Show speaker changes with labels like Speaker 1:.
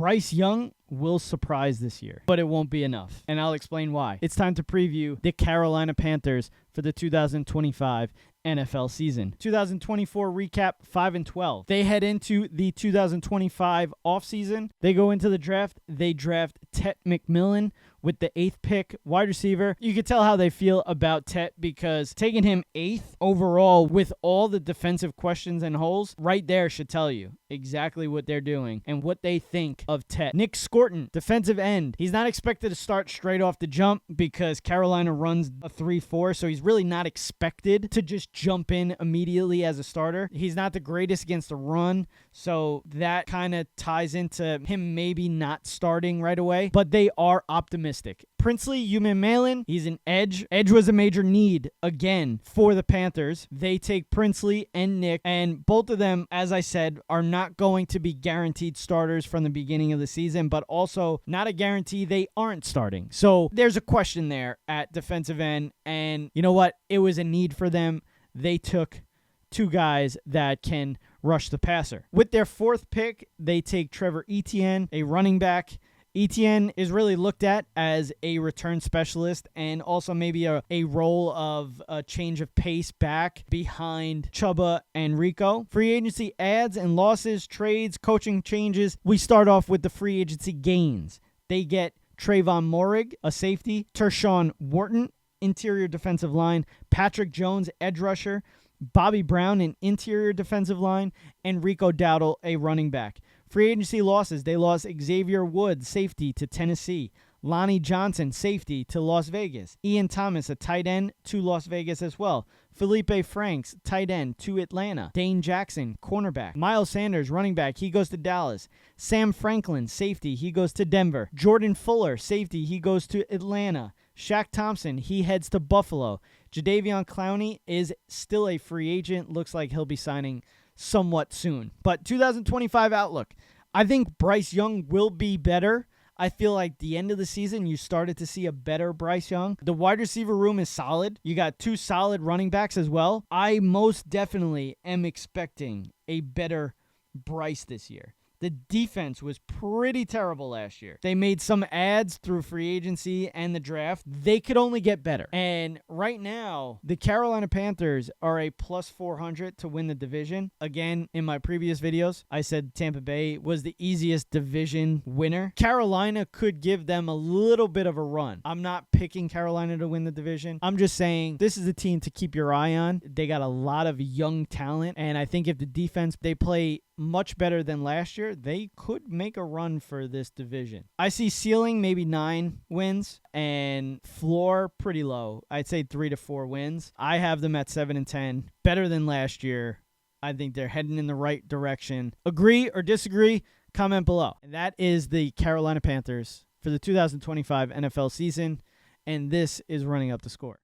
Speaker 1: Bryce Young will surprise this year, but it won't be enough. And I'll explain why. It's time to preview the Carolina Panthers for the 2025 NFL season. 2024 recap, 5-12. They head into the 2025 offseason. They go into the draft. They draft Tet McMillan with the 8th pick, wide receiver. You can tell how they feel about Tet because taking him 8th overall with all the defensive questions and holes right there should tell you exactly what they're doing and what they think of Tet. Nick Scorton, defensive end. He's not expected to start straight off the jump because Carolina runs a 3-4, so he's really not expected to just jump in immediately as a starter. He's not the greatest against the run, so that kind of ties into him maybe not starting right away, but they are optimistic. Princely Umanmielen, he's an edge. Edge was a major need, again, for the Panthers. They take Princely and Nick, and both of them, as I said, are not going to be guaranteed starters from the beginning of the season, but also not a guarantee they aren't starting. So there's a question there at defensive end, and you know what? It was a need for them. They took two guys that can rush the passer. With their 4th pick, they take Trevor Etienne, a running back. Etienne is really looked at as a return specialist and also maybe a role of a change of pace back behind Chuba and Rico. Free agency adds and losses, trades, coaching changes. We start off with the free agency gains. They get Trayvon Moehrig, a safety, Tershawn Wharton, interior defensive line, Patrick Jones, edge rusher, Bobby Brown, an interior defensive line, and Rico Dowdle, a running back. Free agency losses, they lost Xavier Woods, safety, to Tennessee. Lonnie Johnson, safety, to Las Vegas. Ian Thomas, a tight end, to Las Vegas as well. Felipe Franks, tight end, to Atlanta. Dane Jackson, cornerback. Miles Sanders, running back, he goes to Dallas. Sam Franklin, safety, he goes to Denver. Jordan Fuller, safety, he goes to Atlanta. Shaq Thompson, he heads to Buffalo. Jadeveon Clowney is still a free agent. Looks like he'll be signing somewhat soon. But 2025 outlook, I think Bryce Young will be better. I feel like the end of the season, you started to see a better Bryce Young. The wide receiver room is solid. You got 2 solid running backs as well. I most definitely am expecting a better Bryce this year. The defense was pretty terrible last year. They made some adds through free agency and the draft. They could only get better. And right now, the Carolina Panthers are a plus 400 to win the division. Again, in my previous videos, I said Tampa Bay was the easiest division winner. Carolina could give them a little bit of a run. I'm not picking Carolina to win the division. I'm just saying this is a team to keep your eye on. They got a lot of young talent. And I think if the defense, they play much better than last year, they could make a run for this division. I see ceiling maybe 9 wins and floor pretty low. I'd say 3 to 4 wins. I have them at 7-10, better than last year. I think they're heading in the right direction. Agree or disagree? Comment below. And that is the Carolina Panthers for the 2025 NFL season, and this is Running Up the Score.